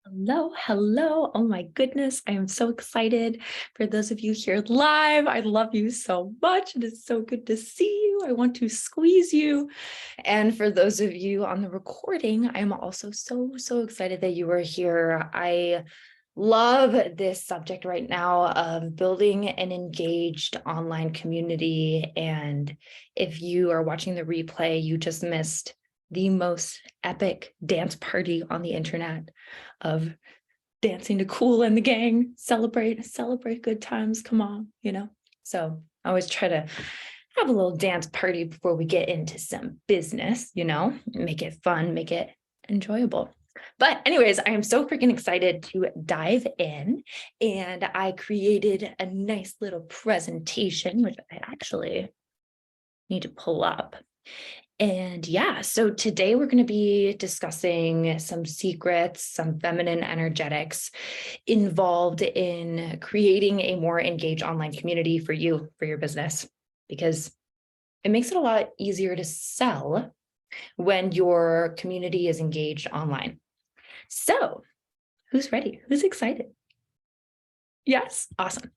Hello, hello. Oh my goodness. I am so excited for those of you here live. I love you so much. It is so good to see you. I want to squeeze you. And for those of you on the recording, I'm also so excited that you are here. I love this subject right now of building an engaged online community. And if you are watching the replay, you just missed the most epic dance party on the internet of dancing to Kool and the Gang, celebrate good times. Come on, So I always try to have a little dance party before we get into some business, make it fun, make it enjoyable. But anyways, I am so freaking excited to dive in, and I created a nice little presentation, which I actually need to pull up. And yeah, so today we're going to be discussing some secrets, some feminine energetics involved in creating a more engaged online community for you, for your business, because it makes it a lot easier to sell when your community is engaged online. So who's ready? Who's excited? Yes, awesome.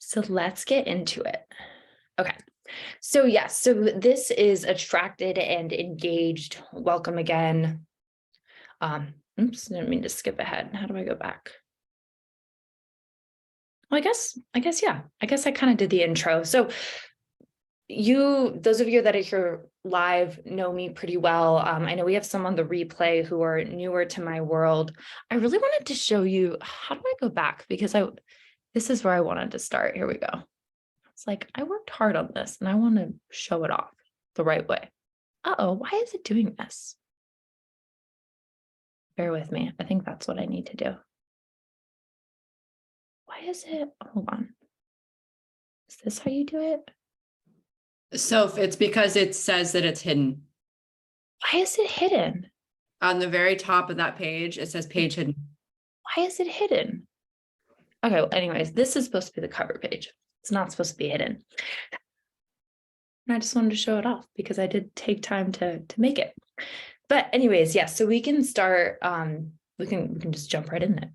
So let's get into it. Okay. So yes, so this is attracted and engaged. Welcome again. Oops, didn't mean to skip ahead. How do I go back? Well, I guess, yeah. I guess I kind of did the intro. So those of you that are here live know me pretty well. I know we have some on the replay who are newer to my world. I really wanted to show you, how do I go back? Because this is where I wanted to start. Here we go. It's like, I worked hard on this and I want to show it off the right way. Uh-oh, why is it doing this? Bear with me. I think that's what I need to do. Why is it? Hold on. Is this how you do it? So it's because it says that it's hidden. Why is it hidden? On the very top of that page, it says page hidden. Why is it hidden? Okay, well, anyways, this is supposed to be the cover page. It's not supposed to be hidden. And I just wanted to show it off because I did take time to make it. But anyways, yeah, so we can start, we can just jump right in there.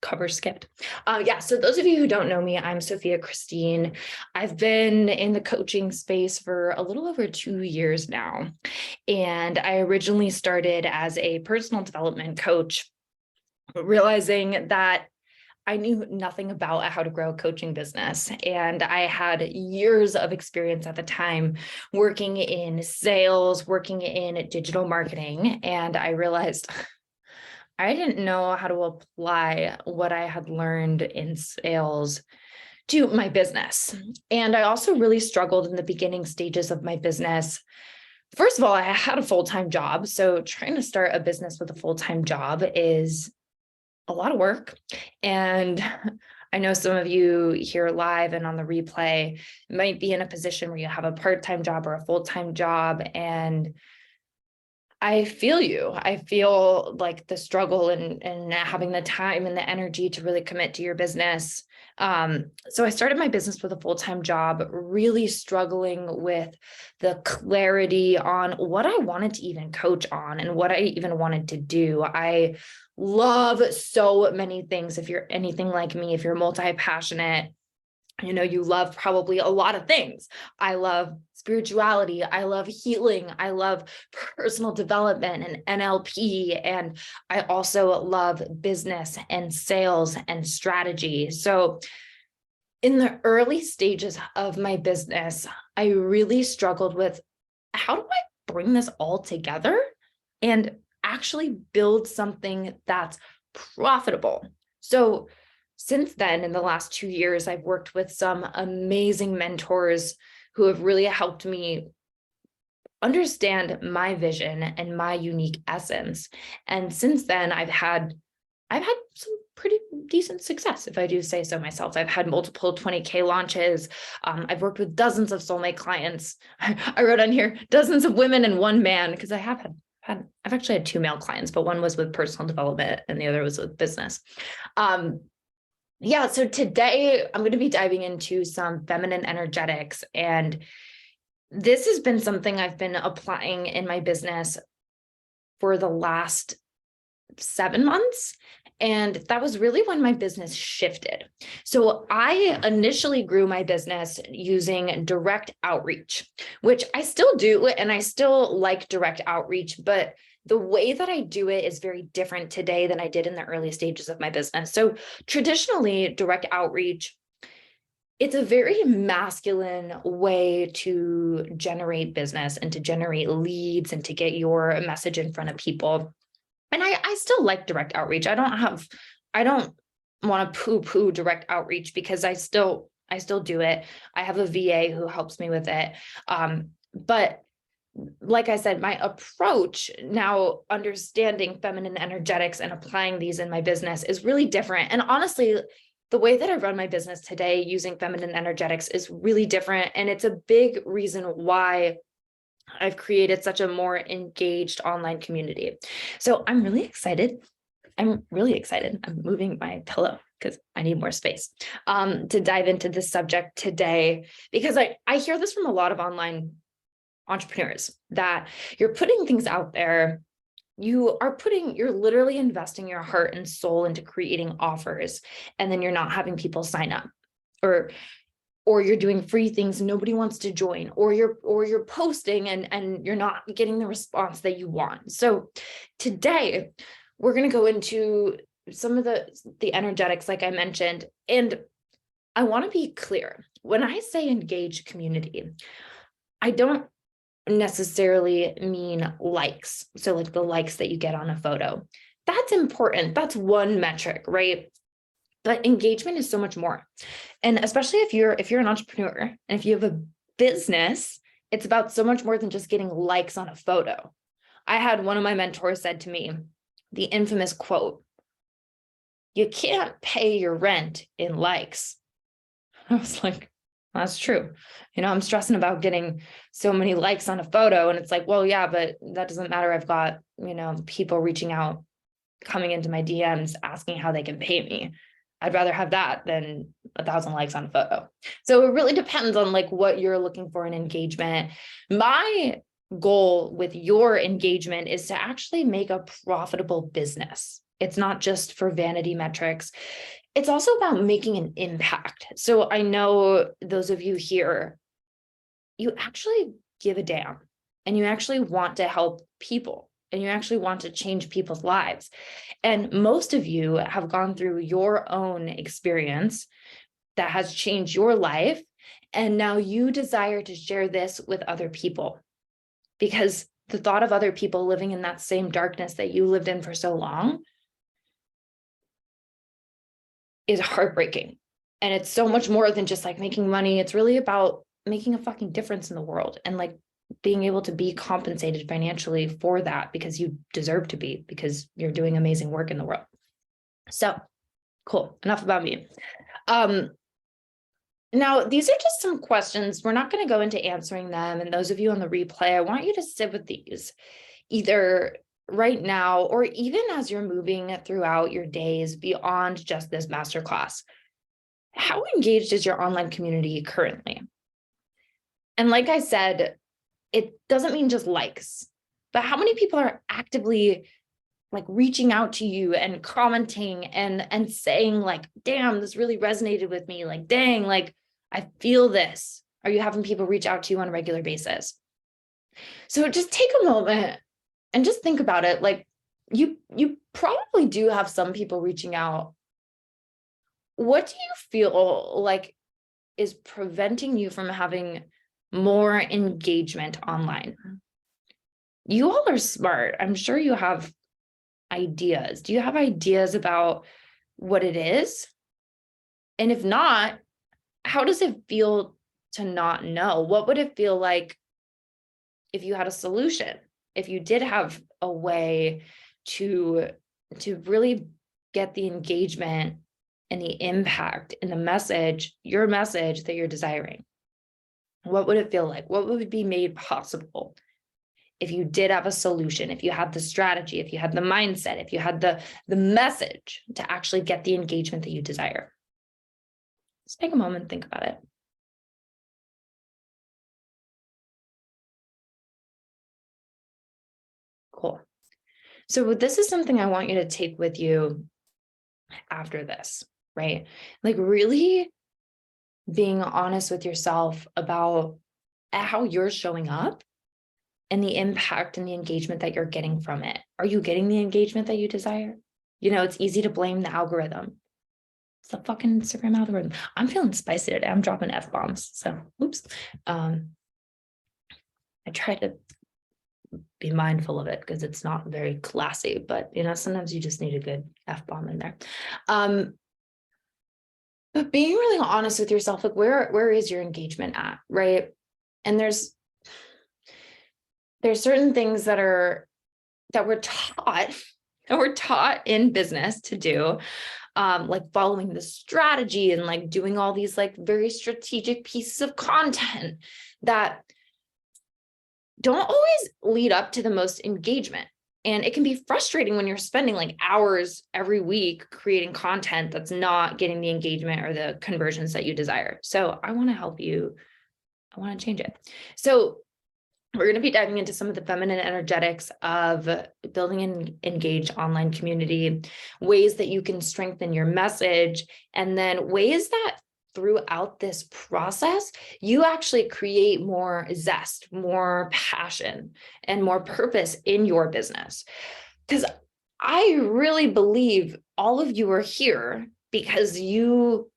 Cover skipped. Yeah, so those of you who don't know me, I'm Sophia Christine. I've been in the coaching space for a little over 2 years now. And I originally started as a personal development coach, realizing that I knew nothing about how to grow a coaching business. And I had years of experience at the time working in sales, working in digital marketing. And I realized I didn't know how to apply what I had learned in sales to my business. And I also really struggled in the beginning stages of my business. First of all, I had a full-time job. So trying to start a business with a full-time job is a lot of work. And I know some of you here live and on the replay might be in a position where you have a part-time job or a full-time job. And I feel you. I feel like the struggle and having the time and the energy to really commit to your business. So I started my business with a full-time job, really struggling with the clarity on what I wanted to even coach on and what I even wanted to do. I love so many things. If you're anything like me, if you're multi-passionate, you love probably a lot of things. I love spirituality. I love healing. I love personal development and NLP. And I also love business and sales and strategy. So in the early stages of my business, I really struggled with, how do I bring this all together and actually build something that's profitable? So since then, in the last 2 years, I've worked with some amazing mentors who have really helped me understand my vision and my unique essence. And since then, I've had some pretty decent success, if I do say so myself. I've had multiple 20K launches. I've worked with dozens of soulmate clients. I wrote on here, dozens of women and one man, because I've actually had 2 male clients, but one was with personal development and the other was with business. Yeah, so today I'm going to be diving into some feminine energetics, and this has been something I've been applying in my business for the last 7 months. And that was really when my business shifted. So I initially grew my business using direct outreach, which I still do. And I still like direct outreach, but the way that I do it is very different today than I did in the early stages of my business. So traditionally, direct outreach, it's a very masculine way to generate business and to generate leads and to get your message in front of people. And I still like direct outreach. I don't want to poo-poo direct outreach because I still do it. I have a VA who helps me with it. But like I said, my approach now, understanding feminine energetics and applying these in my business, is really different. And honestly, the way that I run my business today using feminine energetics is really different. And it's a big reason why I've created such a more engaged online community. So I'm really excited. I'm moving my pillow because I need more space to dive into this subject today, because I hear this from a lot of online entrepreneurs that you're putting things out there. You're literally investing your heart and soul into creating offers, and then you're not having people sign up, or you're doing free things nobody wants to join, or you're posting and you're not getting the response that you want. So today we're going to go into some of the energetics, like I mentioned, and I want to be clear. When I say engaged community, I don't necessarily mean likes. So like the likes that you get on a photo. That's important. That's one metric, right? But engagement is so much more. And especially if you're an entrepreneur and if you have a business, it's about so much more than just getting likes on a photo. I had one of my mentors said to me, the infamous quote, "You can't pay your rent in likes." I was like, that's true. I'm stressing about getting so many likes on a photo. And it's like, well, yeah, but that doesn't matter. I've got, people reaching out, coming into my DMs, asking how they can pay me. I'd rather have that than 1,000 likes on a photo. So it really depends on like what you're looking for in engagement. My goal with your engagement is to actually make a profitable business. It's not just for vanity metrics. It's also about making an impact. So I know those of you here, you actually give a damn and you actually want to help people and you actually want to change people's lives. And most of you have gone through your own experience that has changed your life. And now you desire to share this with other people, because the thought of other people living in that same darkness that you lived in for so long is heartbreaking. And it's so much more than just like making money. It's really about making a fucking difference in the world and like being able to be compensated financially for that, because you deserve to be, because you're doing amazing work in the world. So cool. Enough about me. Now, these are just some questions. We're not going to go into answering them. And those of you on the replay, I want you to sit with these either right now or even as you're moving throughout your days beyond just this masterclass. How engaged is your online community currently? And like I said, it doesn't mean just likes, but how many people are actively like reaching out to you and commenting and saying like, damn, this really resonated with me. Like, dang, like I feel this. Are you having people reach out to you on a regular basis? So just take a moment and just think about it. Like you probably do have some people reaching out. What do you feel like is preventing you from having more engagement online? You all are smart. I'm sure you have ideas. Do you have ideas about what it is? And if not, how does it feel to not know? What would it feel like if you had a solution? If you did have a way to really get the engagement and the impact and the message, your message that you're desiring? What would it feel like? What would be made possible if you did have a solution, if you had the strategy, if you had the mindset, if you had the message to actually get the engagement that you desire? Just take a moment and think about it. Cool. So this is something I want you to take with you after this, right? Like really being honest with yourself about how you're showing up and the impact and the engagement that you're getting from it. Are you getting the engagement that you desire? You know, it's easy to blame the algorithm. It's the fucking Instagram algorithm. I'm feeling spicy today. I'm dropping F-bombs. So, oops. I try to be mindful of it because it's not very classy, but you know, sometimes you just need a good F-bomb in there. But being really honest with yourself, like where is your engagement at, right? And there's certain things that we're taught in business to do, like following the strategy and like doing all these like very strategic pieces of content that don't always lead up to the most engagement. And it can be frustrating when you're spending like hours every week creating content that's not getting the engagement or the conversions that you desire. So I want to help you. I want to change it. So we're going to be diving into some of the feminine energetics of building an engaged online community, ways that you can strengthen your message, and then ways that throughout this process, you actually create more zest, more passion, and more purpose in your business. Because I really believe all of you are here because you're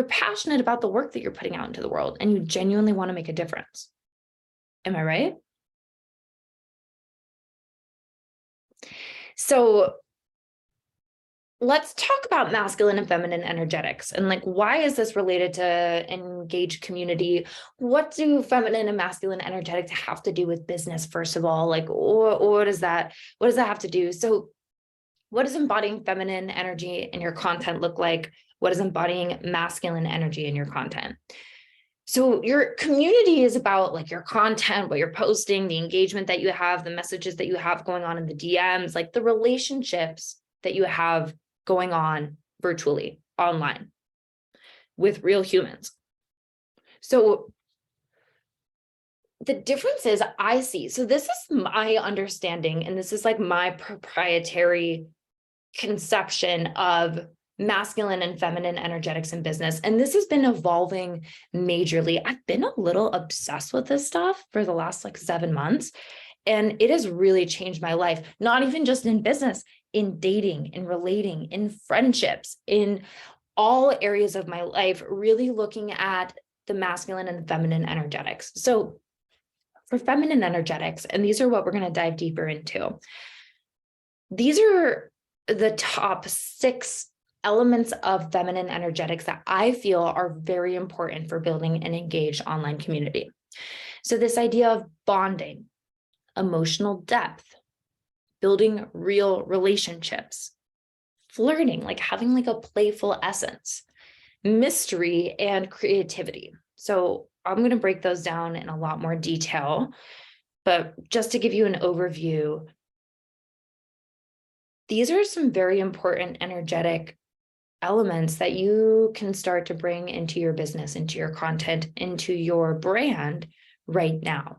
passionate about the work that you're putting out into the world and you genuinely want to make a difference. Am I right? So let's talk about masculine and feminine energetics and like, why is this related to engaged community? What do feminine and masculine energetics have to do with business? First of all, like, what does that have to do? So what does embodying feminine energy in your content look like? What does embodying masculine energy in your content? So your community is about like your content, what you're posting, the engagement that you have, the messages that you have going on in the DMs, like the relationships that you have going on virtually, online, with real humans. So the differences I see, so this is my understanding, and this is like my proprietary conception of masculine and feminine energetics in business. And this has been evolving majorly. I've been a little obsessed with this stuff for the last like 7 months. And it has really changed my life, not even just in business, in dating, in relating, in friendships, in all areas of my life, really looking at the masculine and feminine energetics. So for feminine energetics, and these are what we're going to dive deeper into. These are the top 6 elements of feminine energetics that I feel are very important for building an engaged online community. So this idea of bonding, emotional depth, building real relationships, flirting, like having like a playful essence, mystery, and creativity. So I'm going to break those down in a lot more detail, but just to give you an overview, these are some very important energetic elements that you can start to bring into your business, into your content, into your brand right now.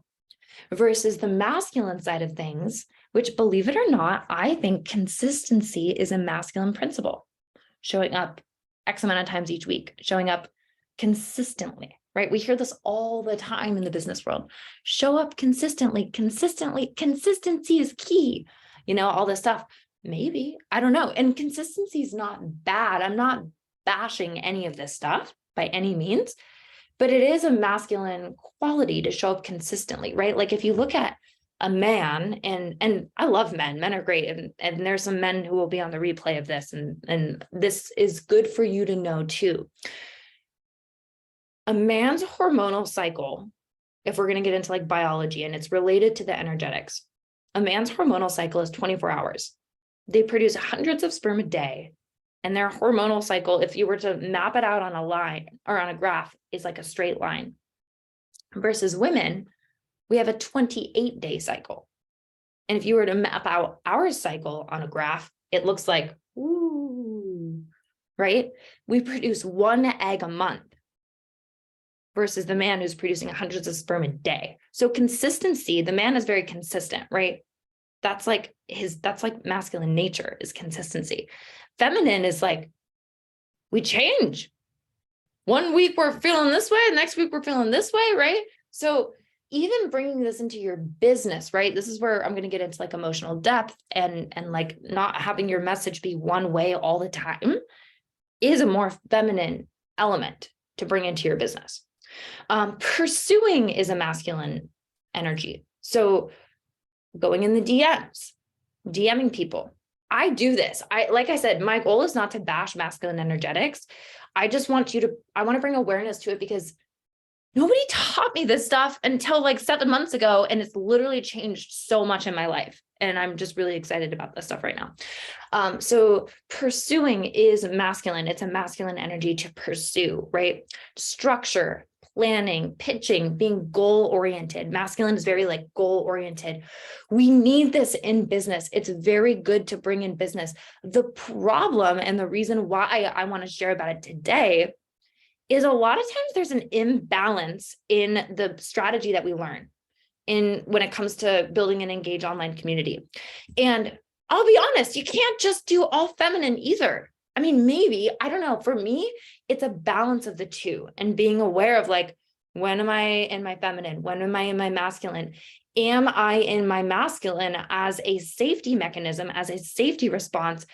Versus the masculine side of things, which, believe it or not, I think consistency is a masculine principle. Showing up X amount of times each week, showing up consistently, right? We hear this all the time in the business world. Show up consistently. Consistency is key. You know, all this stuff. Maybe, I don't know. And consistency is not bad. I'm not bashing any of this stuff by any means, but it is a masculine quality to show up consistently, right? Like if you look at a man, and I love men are great. And there's some men who will be on the replay of this, and this is good for you to know too. A man's hormonal cycle, if we're going to get into like biology and it's related to the energetics, a man's hormonal cycle is 24 hours. They produce hundreds of sperm a day, and their hormonal cycle, if you were to map it out on a line or on a graph, is like a straight line. Versus women, we have a 28-day cycle. And if you were to map out our cycle on a graph, it looks like, ooh, right? We produce 1 egg a month versus the man who's producing hundreds of sperm a day. So consistency, the man is very consistent, right? That's like masculine nature is consistency. Feminine is like, we change. One week we're feeling this way, next week we're feeling this way, right? So even bringing this into your business, right? This is where I'm going to get into like emotional depth and like not having your message be one way all the time is a more feminine element to bring into your business. Pursuing is a masculine energy. So going in the DMs, DMing people. I do this. Like I said, my goal is not to bash masculine energetics. I want to bring awareness to it because nobody taught me this stuff until like 7 months ago. And it's literally changed so much in my life. And I'm just really excited about this stuff right now. So pursuing is masculine. It's a masculine energy to pursue, right? Structure, planning, pitching, being goal-oriented. Masculine is very like goal-oriented. We need this in business. It's very good to bring in business. The problem and the reason why I want to share about it today is a lot of times there's an imbalance in the strategy that we learn when it comes to building an engaged online community. And I'll be honest, you can't just do all feminine either. I mean, maybe, I don't know. For me, it's a balance of the two and being aware of like, when am I in my feminine? When am I in my masculine? Am I in my masculine as a safety mechanism, as a safety response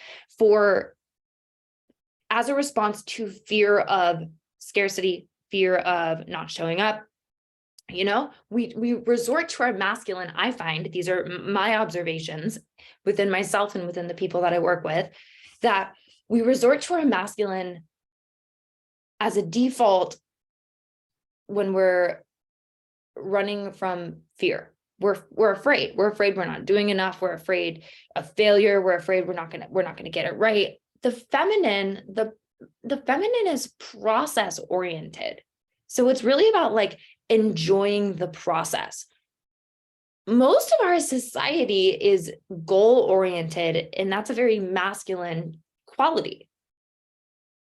as a response to fear of scarcity, fear of not showing up? You know, we resort to our masculine. I find these are my observations within myself and within the people that I work with, that we resort to our masculine as a default when we're running from fear. We're afraid. We're afraid we're not doing enough. We're afraid of failure. We're afraid we're not gonna get it right. The feminine is process oriented. So it's really about like enjoying the process. Most of our society is goal oriented, and that's a very masculine quality.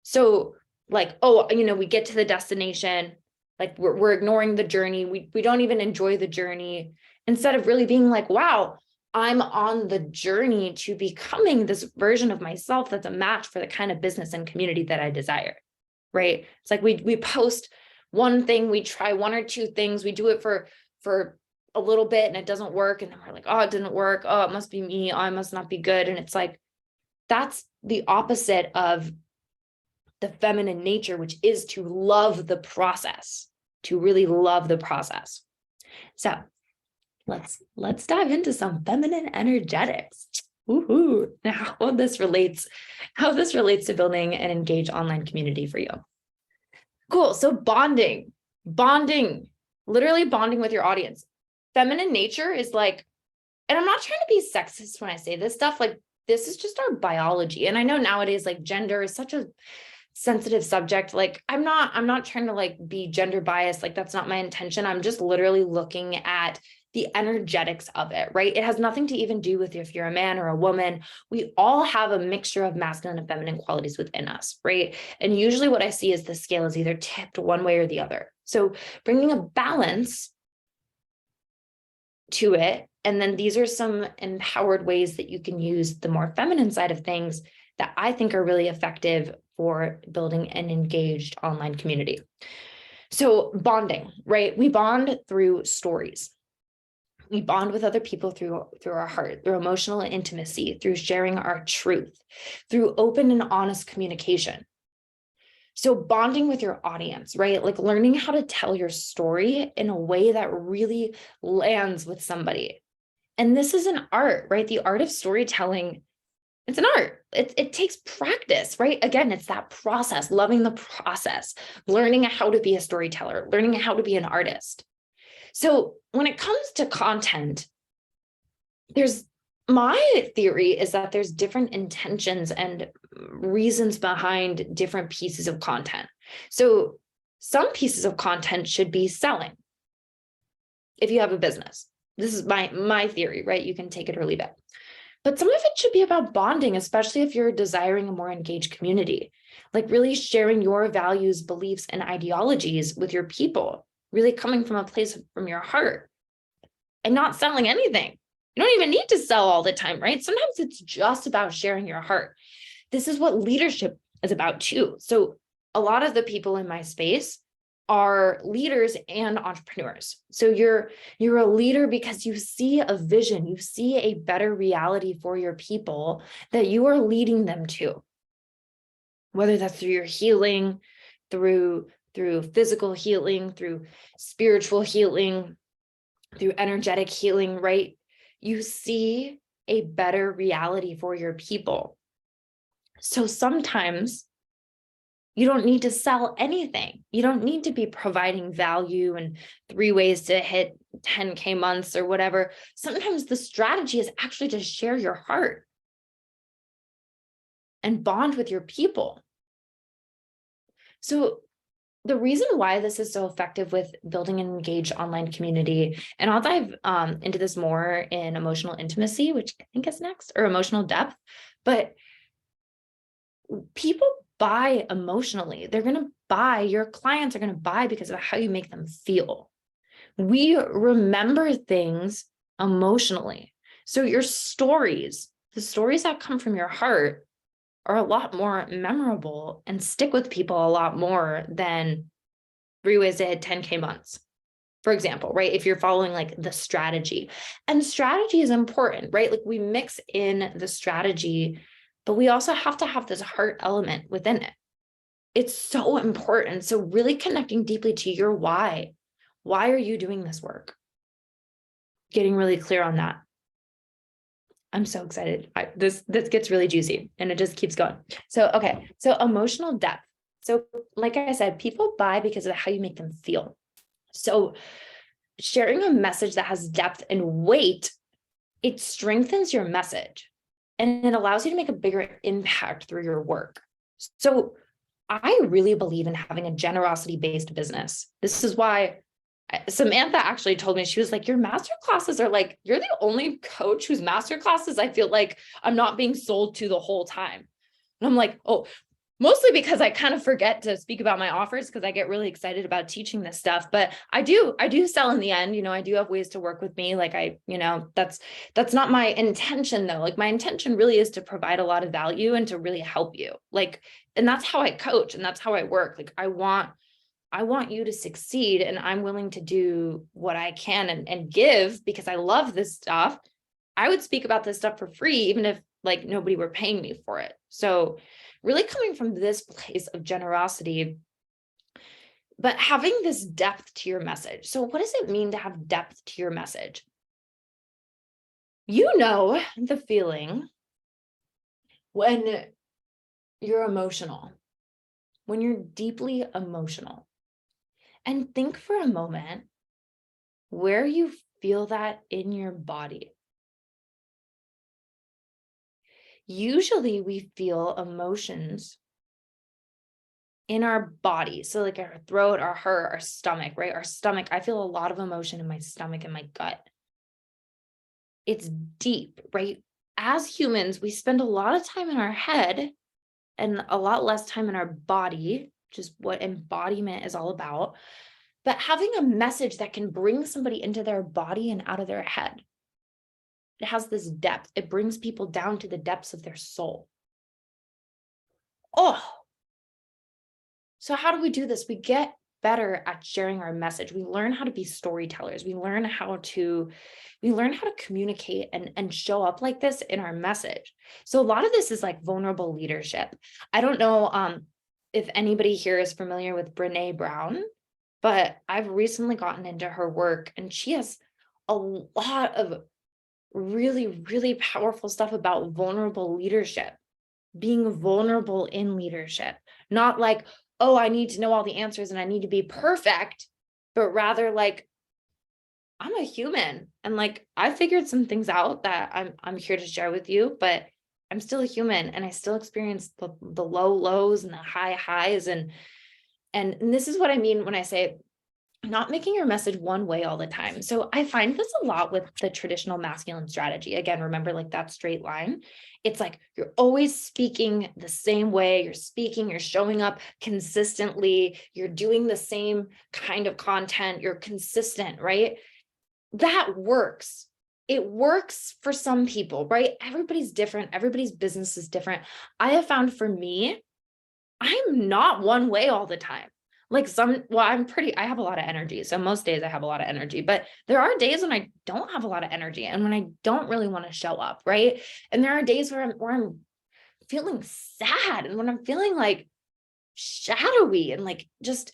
So like, oh, we get to the destination, like we're ignoring the journey. We don't even enjoy the journey, instead of really being like, wow, I'm on the journey to becoming this version of myself that's a match for the kind of business and community that I desire, right? It's like we post one thing, we try one or two things, we do it for a little bit and it doesn't work. And then we're like, oh, it didn't work. Oh, it must be me. Oh, I must not be good. And it's like, that's the opposite of the feminine nature, which is to love the process, to really love the process. So let's dive into some feminine energetics. Woohoo. Now, how this relates to building an engaged online community for you. Cool. So bonding, literally bonding with your audience. Feminine nature is like, and I'm not trying to be sexist when I say this stuff, like this is just our biology. And I know nowadays, like gender is such a sensitive subject. Like I'm not trying to like be gender biased. Like that's not my intention. I'm just literally looking at the energetics of it, right? It has nothing to even do with if you're a man or a woman. We all have a mixture of masculine and feminine qualities within us, right? And usually what I see is the scale is either tipped one way or the other. So bringing a balance to it. And then these are some empowered ways that you can use the more feminine side of things that I think are really effective for building an engaged online community. So bonding, right? We bond through stories. We bond with other people through our heart, through emotional intimacy, through sharing our truth, through open and honest communication. So bonding with your audience, right? Like learning how to tell your story in a way that really lands with somebody. And this is an art, right? The art of storytelling, it's an art. It takes practice, right? Again, it's that process, loving the process, learning how to be a storyteller, learning how to be an artist. So when it comes to content, my theory is that there's different intentions and reasons behind different pieces of content. So some pieces of content should be selling. If you have a business, this is my theory, right? You can take it or leave it. But some of it should be about bonding, especially if you're desiring a more engaged community, like really sharing your values, beliefs, and ideologies with your people, really coming from a place from your heart and not selling anything, You don't even need to sell all the time, right? Sometimes it's just about sharing your heart. This is what leadership is about too. So a lot of the people in my space are leaders and entrepreneurs. So you're a leader because you see a vision, you see a better reality for your people that you are leading them to. Whether that's through your healing, through physical healing, through spiritual healing, through energetic healing, right? You see a better reality for your people. So sometimes you don't need to sell anything. You don't need to be providing value and 3 ways to hit 10K months or whatever. Sometimes the strategy is actually to share your heart and bond with your people. So the reason why this is so effective with building an engaged online community, and I'll dive into this more in emotional intimacy, which I think is next, or emotional depth, but people buy emotionally. They're going to buy, your clients are going to buy because of how you make them feel. We remember things emotionally. So your stories, the stories that come from your heart, are a lot more memorable and stick with people a lot more than 3 ways to hit 10K months, for example, right? If you're following like the strategy, and strategy is important, right? Like we mix in the strategy, but we also have to have this heart element within it. It's so important. So really connecting deeply to your why. Why are you doing this work? Getting really clear on that. I'm so excited. This gets really juicy and it just keeps going. So, okay. So emotional depth. So like I said, people buy because of how you make them feel. So sharing a message that has depth and weight, it strengthens your message and it allows you to make a bigger impact through your work. So I really believe in having a generosity-based business. This is why Samantha actually told me, she was like, your master classes are like, you're the only coach whose master classes I feel like I'm not being sold to the whole time. And I'm like, oh, mostly because I kind of forget to speak about my offers because I get really excited about teaching this stuff. But I do sell in the end. I do have ways to work with me. Like that's not my intention though. Like my intention really is to provide a lot of value and to really help you. Like, and that's how I coach and that's how I work. Like I want you to succeed and I'm willing to do what I can and give because I love this stuff. I would speak about this stuff for free, even if like nobody were paying me for it. So really coming from this place of generosity, but having this depth to your message. So what does it mean to have depth to your message? You know the feeling when you're emotional, when you're deeply emotional. And think for a moment where you feel that in your body. Usually we feel emotions in our body. So like our throat, our heart, our stomach, right? Our stomach, I feel a lot of emotion in my stomach and my gut. It's deep, right? As humans, we spend a lot of time in our head and a lot less time in our body, which is what embodiment is all about. But having a message that can bring somebody into their body and out of their head. It has this depth. It brings people down to the depths of their soul. Oh, so how do we do this? We get better at sharing our message. We learn how to be storytellers. We learn how to communicate and show up like this in our message. So a lot of this is like vulnerable leadership. I don't know if anybody here is familiar with Brené Brown, but I've recently gotten into her work and she has a lot of really, really powerful stuff about vulnerable leadership, being vulnerable in leadership, not like, oh, I need to know all the answers and I need to be perfect, but rather like, I'm a human and like, I figured some things out that I'm here to share with you, but I'm still a human and I still experience the low lows and the high highs. And this is what I mean when I say not making your message one way all the time. So I find this a lot with the traditional masculine strategy. Again, remember like that straight line. It's like you're always speaking the same way. You're showing up consistently. You're doing the same kind of content. You're consistent, right? That works. it works for some people, right? Everybody's different. Everybody's business is different. I have found for me, I'm not one way all the time. Like I have a lot of energy. So most days I have a lot of energy, but there are days when I don't have a lot of energy and when I don't really want to show up, right? And there are days where I'm feeling sad and when I'm feeling like shadowy and like just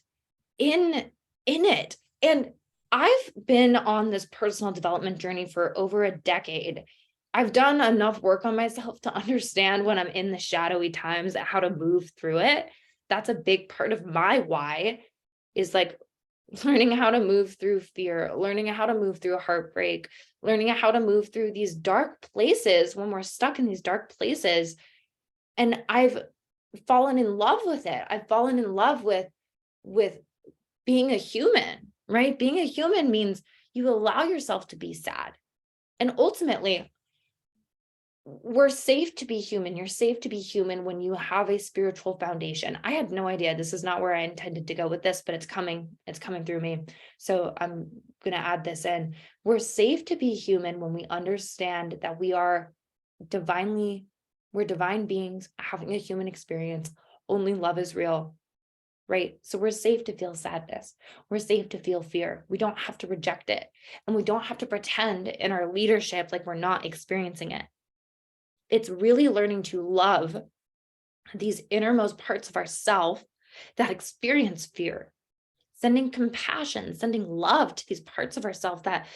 in it. And I've been on this personal development journey for over a decade. I've done enough work on myself to understand when I'm in the shadowy times, how to move through it. That's a big part of my why, is like learning how to move through fear, learning how to move through heartbreak, learning how to move through these dark places when we're stuck in these dark places. And I've fallen in love with it. I've fallen in love with being a human, right? Being a human means you allow yourself to be sad. And ultimately, we're safe to be human. You're safe to be human when you have a spiritual foundation. I had no idea. This is not where I intended to go with this, but it's coming through me. So I'm going to add this in. We're safe to be human when we understand that we're divine beings having a human experience. Only love is real. Right? So we're safe to feel sadness. We're safe to feel fear. We don't have to reject it. And we don't have to pretend in our leadership like we're not experiencing it. It's really learning to love these innermost parts of ourself that experience fear, sending compassion, sending love to these parts of ourself that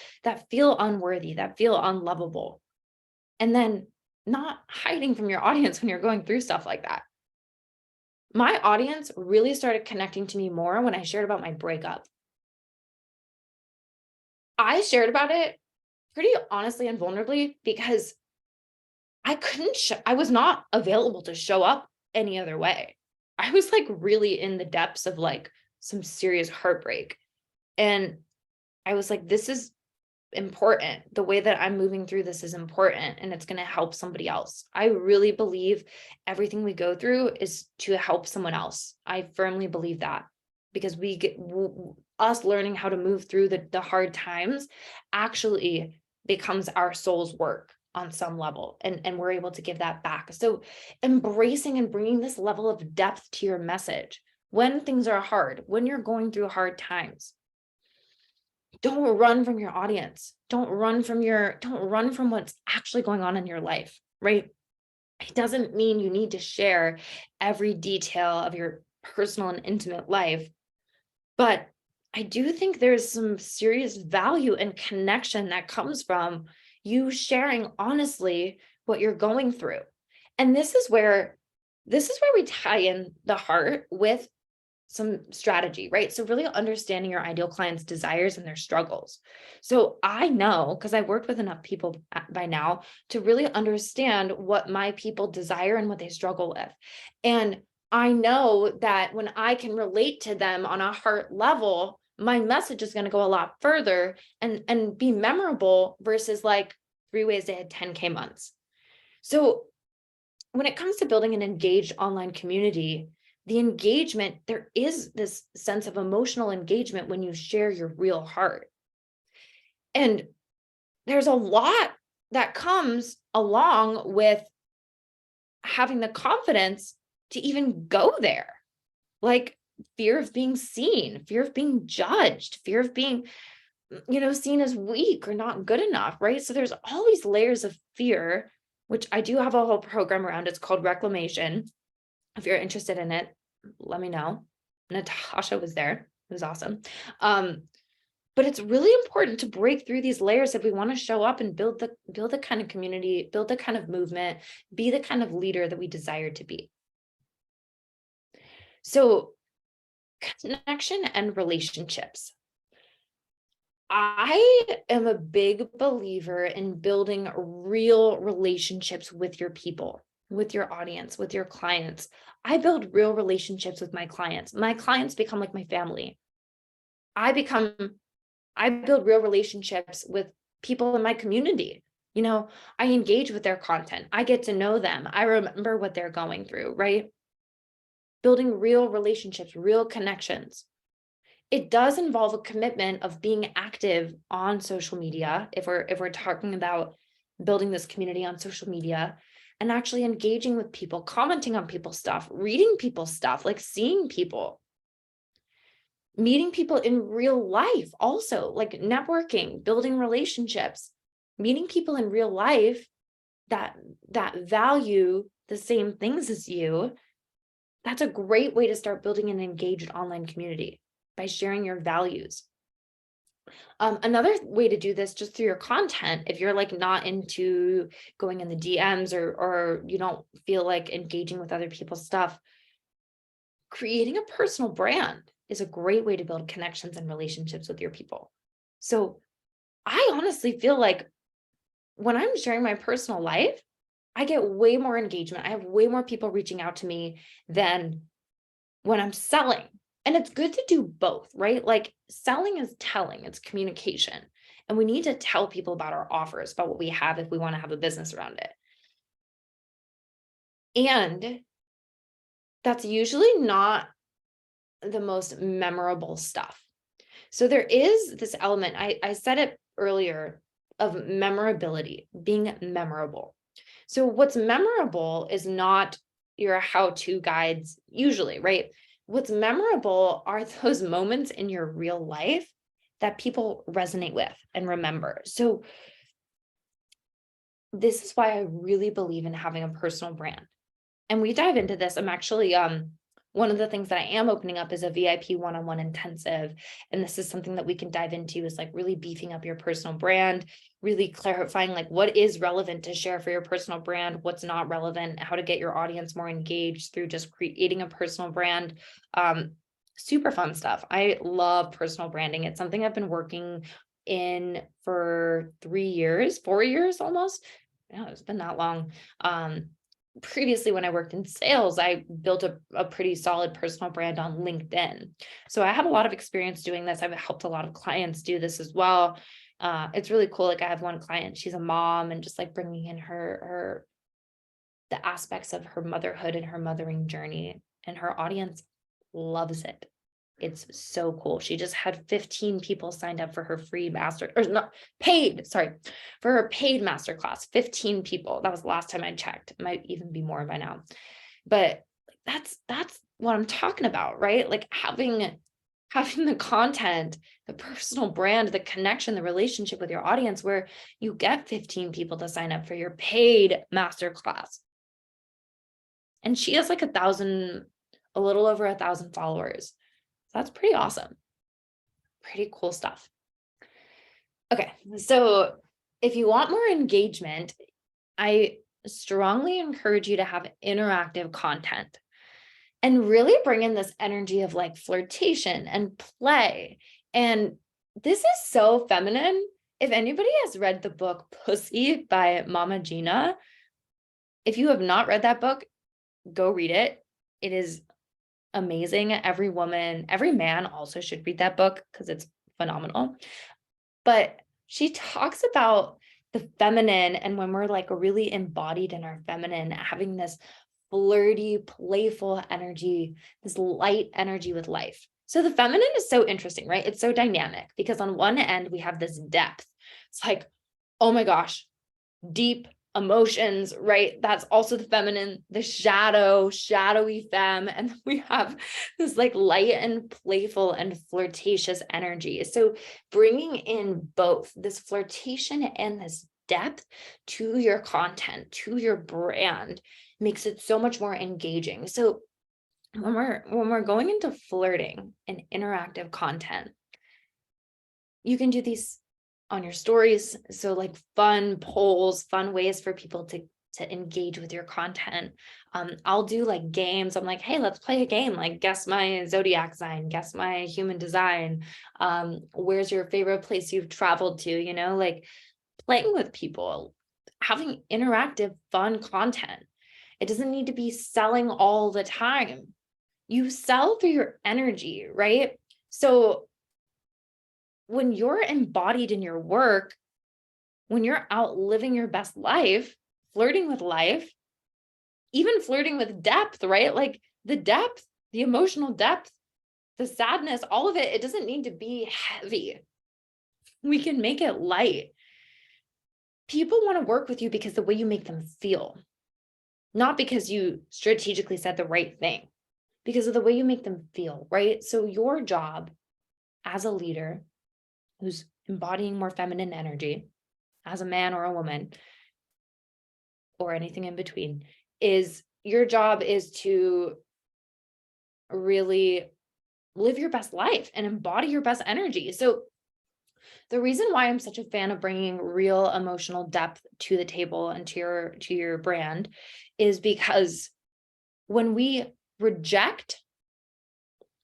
feel unworthy, that feel unlovable. And then not hiding from your audience when you're going through stuff like that. My audience really started connecting to me more when I shared about my breakup. I shared about it pretty honestly and vulnerably because I was not available to show up any other way. I was like really in the depths of like some serious heartbreak. And I was like, this is important. The way that I'm moving through this is important and it's going to help somebody else. I really believe everything we go through is to help someone else. I firmly believe that because us learning how to move through the hard times actually becomes our soul's work on some level. And we're able to give that back. So embracing and bringing this level of depth to your message when things are hard, when you're going through hard times. Don't run from your audience. Don't run from what's actually going on in your life, right? It doesn't mean you need to share every detail of your personal and intimate life, but I do think there's some serious value and connection that comes from you sharing honestly what you're going through. And this is where we tie in the heart with some strategy, right? So really understanding your ideal client's desires and their struggles. So I know, because I've worked with enough people by now to really understand what my people desire and what they struggle with. And I know that when I can relate to them on a heart level, my message is going to go a lot further and be memorable versus like 3 ways to hit 10K months. So when it comes to building an engaged online community, the engagement, there is this sense of emotional engagement when you share your real heart. And there's a lot that comes along with having the confidence to even go there, like fear of being seen, fear of being judged, fear of being, seen as weak or not good enough, right? So there's all these layers of fear, which I do have a whole program around. It's called Reclamation. If you're interested in it, let me know. Natasha was there. It was awesome. But it's really important to break through these layers if we want to show up and build the kind of community, build the kind of movement, be the kind of leader that we desire to be. So connection and relationships. I am a big believer in building real relationships with your people, with your audience, with your clients. I build real relationships with my clients. My clients become like my family. I build real relationships with people in my community. I engage with their content. I get to know them. I remember what they're going through, right? Building real relationships, real connections. it does involve a commitment of being active on social media. If we're talking about building this community on social media and actually engaging with people, commenting on people's stuff, reading people's stuff, like seeing people, meeting people in real life, also like networking, building relationships, meeting people in real life that value the same things as you. That's a great way to start building an engaged online community, by sharing your values. Another way to do this, just through your content, if you're like not into going in the DMs, or you don't feel like engaging with other people's stuff, creating a personal brand is a great way to build connections and relationships with your people. So I honestly feel like when I'm sharing my personal life, I get way more engagement. I have way more people reaching out to me than when I'm selling. And it's good to do both, right? Like selling is telling, it's communication. And we need to tell people about our offers, about what we have, if we want to have a business around it. And that's usually not the most memorable stuff. So there is this element, I said it earlier, of memorability, being memorable. So what's memorable is not your how-to guides usually, right? What's memorable are those moments in your real life that people resonate with and remember. So this is why I really believe in having a personal brand. And we dive into this. I'm actually, one of the things that I am opening up is a VIP one-on-one intensive. And this is something that we can dive into, is like really beefing up your personal brand, really clarifying like what is relevant to share for your personal brand, what's not relevant, how to get your audience more engaged through just creating a personal brand. Super fun stuff. I love personal branding. It's something I've been working in for 4 years almost. Yeah, it's been that long. Previously, when I worked in sales, I built a pretty solid personal brand on LinkedIn. So I have a lot of experience doing this. I've helped a lot of clients do this as well. It's really cool. Like I have one client, she's a mom, and just like bringing in the aspects of her motherhood and her mothering journey, and her audience loves it. It's so cool. She just had 15 people signed up for her free for her paid masterclass. 15 people. That was the last time I checked. It might even be more by now. But that's what I'm talking about, right? Like having the content, the personal brand, the connection, the relationship with your audience, where you get 15 people to sign up for your paid masterclass. And she has like a little over 1,000 followers. That's pretty awesome. Pretty cool stuff. Okay, so if you want more engagement, I strongly encourage you to have interactive content and really bring in this energy of like flirtation and play. And this is so feminine. If anybody has read the book Pussy by Mama Gina, if you have not read that book, go read it. It is amazing. Every woman, every man also should read that book because it's phenomenal. But she talks about the feminine, and when we're like really embodied in our feminine, having this flirty, playful energy, this light energy with life. So the feminine is so interesting, right? It's so dynamic because on one end we have this depth. It's like, oh my gosh, deep emotions, right? That's also the feminine, the shadowy femme. And we have this like light and playful and flirtatious energy. So bringing in both this flirtation and this depth to your content, to your brand, makes it so much more engaging. So when we're going into flirting and interactive content, you can do these on your stories. So like fun polls, fun ways for people to engage with your content. I'll do like games. I'm like, hey, let's play a game. Like guess my zodiac sign, guess my human design. Where's your favorite place you've traveled to? You know, like playing with people, having interactive, fun content. It doesn't need to be selling all the time. You sell for your energy, right? So when you're embodied in your work, when you're out living your best life, flirting with life, even flirting with depth, right? Like the depth, the emotional depth the sadness, all of it, it doesn't need to be heavy. We can make it light. People want to work with you because the way you make them feel, not because you strategically said the right thing, because of the way you make them feel, right? So your job as a leader who's embodying more feminine energy, as a man or a woman, or anything in between, is your job is to really live your best life and embody your best energy. So the reason why I'm such a fan of bringing real emotional depth to the table and to your brand is because when we reject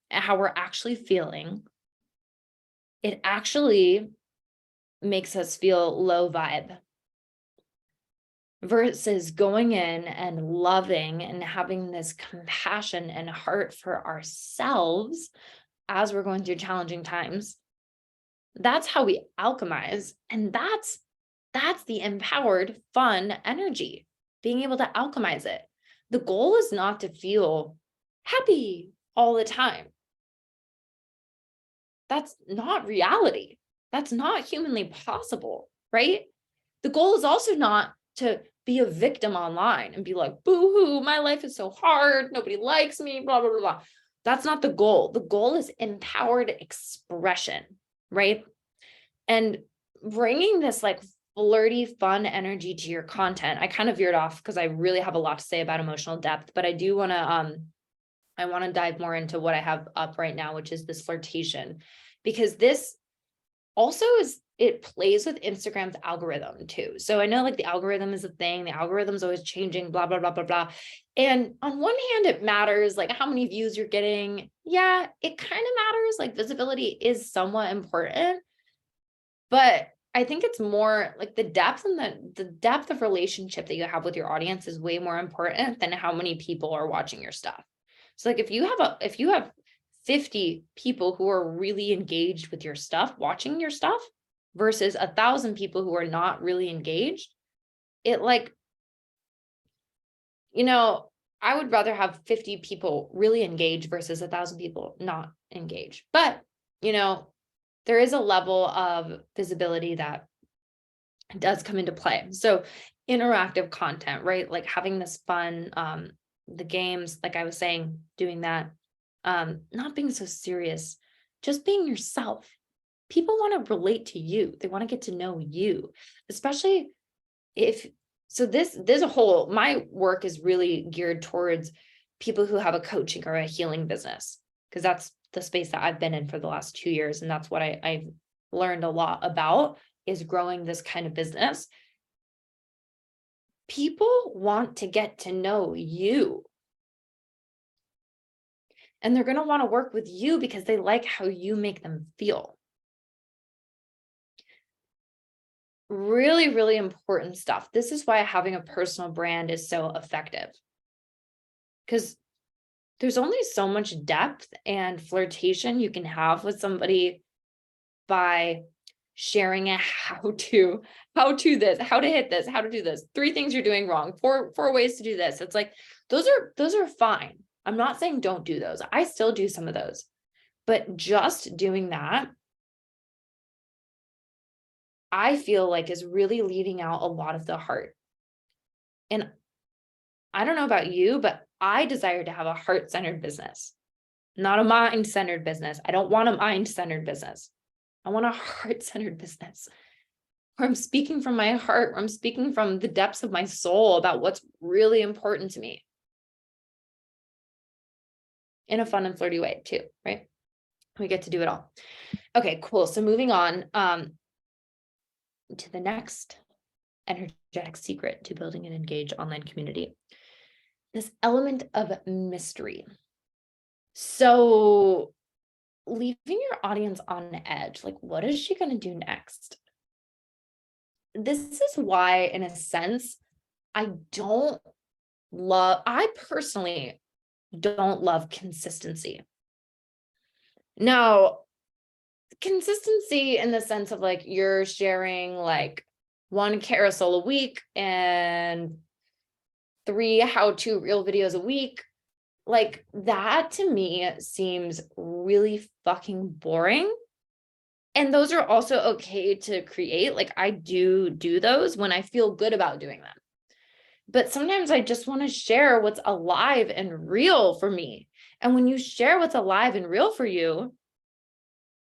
how we're actually feeling, it actually makes us feel low vibe versus going in and loving and having this compassion and heart for ourselves as we're going through challenging times. That's how we alchemize. And that's the empowered, fun energy, being able to alchemize it. The goal is not to feel happy all the time. That's not reality. That's not humanly possible, right? The goal is also not to be a victim online and be like, boo-hoo, my life is so hard. Nobody likes me, blah, blah, blah, blah. That's not the goal. The goal is empowered expression, right? And bringing this like flirty, fun energy to your content. I kind of veered off because I really have a lot to say about emotional depth, but I do want to, I want to dive more into what I have up right now, which is this flirtation, because this also it plays with Instagram's algorithm too. So I know like the algorithm is a thing, the algorithm is always changing, blah, blah, blah, blah, blah. And on one hand, it matters like how many views you're getting. Yeah, it kind of matters. Like visibility is somewhat important, but I think it's more like the depth and the depth of relationship that you have with your audience is way more important than how many people are watching your stuff. So like if you have 50 people who are really engaged with your stuff, watching your stuff versus 1,000 people who are not really engaged, it like, I would rather have 50 people really engaged versus 1,000 people not engaged. But, there is a level of visibility that does come into play. So interactive content, right? Like having this fun, the games, like I was saying, doing that, not being so serious, just being yourself. People want to relate to you. They want to get to know you, especially there's a whole, my work is really geared towards people who have a coaching or a healing business, because that's the space that I've been in for the last 2 years. And that's what I've learned a lot about, is growing this kind of business. People want to get to know you. And they're going to want to work with you because they like how you make them feel. Really, really important stuff. This is why having a personal brand is so effective. Because there's only so much depth and flirtation you can have with somebody by sharing a how to hit this, how to do this, 3 things you're doing wrong, 4 ways to do this. It's like, those are fine. I'm not saying don't do those. I still do some of those, but just doing that, I feel like is really leaving out a lot of the heart. And I don't know about you, but I desire to have a heart-centered business, not a mind-centered business. I don't want a mind-centered business. I want a heart-centered business where I'm speaking from my heart, where I'm speaking from the depths of my soul about what's really important to me. In a fun and flirty way too, right? We get to do it all. Okay, cool. So moving on to the next energetic secret to building an engaged online community. This element of mystery. So leaving your audience on edge, like, what is she going to do next? This is why, in a sense, I personally don't love consistency. Now, consistency in the sense of like you're sharing like 1 carousel a week and 3 how-to reel videos a week, Like that to me seems really fucking boring. And those are also okay to create. Like I do those when I feel good about doing them. But sometimes I just want to share what's alive and real for me. And when you share what's alive and real for you,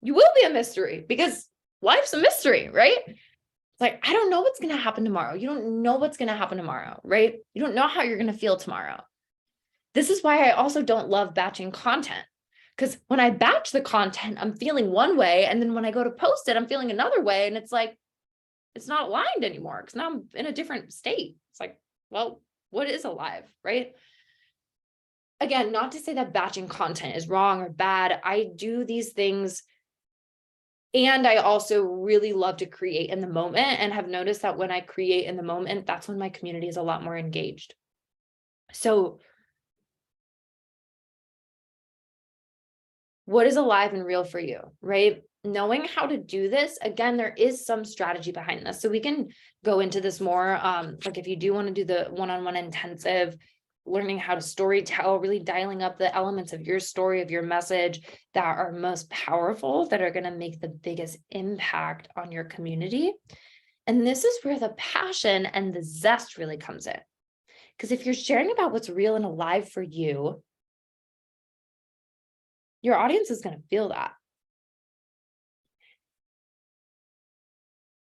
you will be a mystery because life's a mystery, right? It's like, I don't know what's going to happen tomorrow. You don't know what's going to happen tomorrow, right? You don't know how you're going to feel tomorrow. This is why I also don't love batching content. Because when I batch the content, I'm feeling one way. And then when I go to post it, I'm feeling another way. And it's like, it's not aligned anymore because now I'm in a different state. It's like, well, what is alive, right? Again, not to say that batching content is wrong or bad. I do these things. And I also really love to create in the moment and have noticed that when I create in the moment, that's when my community is a lot more engaged. So what is alive and real for you, right? Knowing how to do this, again, there is some strategy behind this. So we can go into this more. Like if you do want to do the one-on-one intensive, learning how to story tell, really dialing up the elements of your story, of your message that are most powerful, that are going to make the biggest impact on your community. And this is where the passion and the zest really comes in. Because if you're sharing about what's real and alive for you, your audience is going to feel that.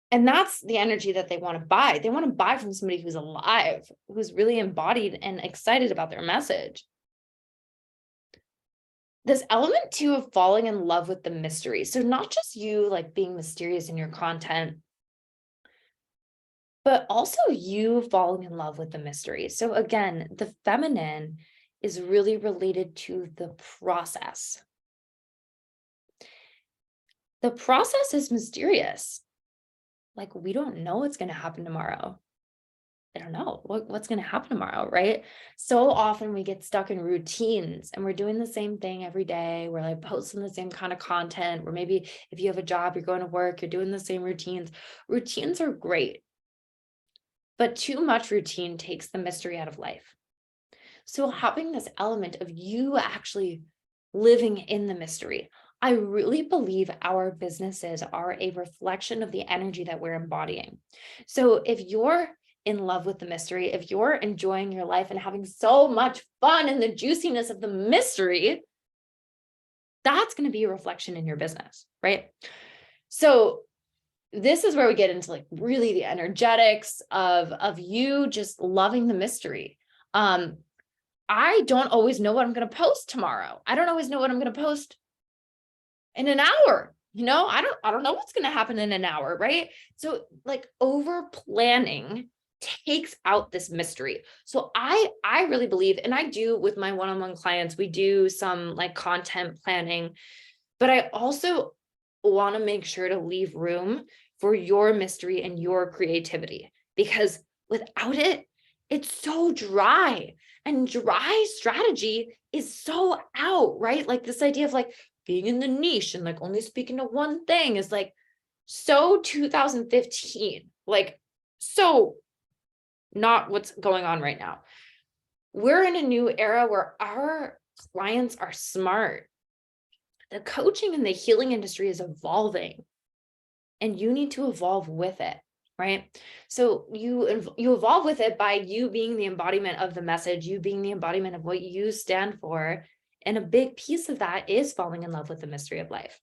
And that's the energy that they want to buy. They want to buy from somebody who's alive, who's really embodied and excited about their message. This element too of falling in love with the mystery. So not just you like being mysterious in your content, but also you falling in love with the mystery. So again, the feminine is really related to the process. The process is mysterious. Like we don't know what's going to happen tomorrow. I don't know what's going to happen tomorrow, right? So often we get stuck in routines and we're doing the same thing every day. We're like posting the same kind of content, or maybe if you have a job, you're going to work, you're doing the same routines. Routines are great, but too much routine takes the mystery out of life. So having this element of you actually living in the mystery, I really believe our businesses are a reflection of the energy that we're embodying. So if you're in love with the mystery, if you're enjoying your life and having so much fun in the juiciness of the mystery, that's going to be a reflection in your business, right? So this is where we get into like really the energetics of you just loving the mystery. I don't always know what I'm going to post tomorrow. I don't always know what I'm going to post in an hour. You know, I don't know what's going to happen in an hour, right? So like over planning takes out this mystery. So I really believe, and I do with my one-on-one clients, we do some like content planning, but I also want to make sure to leave room for your mystery and your creativity, because without it, it's so dry, and dry strategy is so out, right? Like this idea of like being in the niche and like only speaking to one thing is like so 2015, like so not what's going on right now. We're in a new era where our clients are smart. The coaching and the healing industry is evolving, and you need to evolve with it, right? So you evolve with it by you being the embodiment of the message, you being the embodiment of what you stand for. And a big piece of that is falling in love with the mystery of life.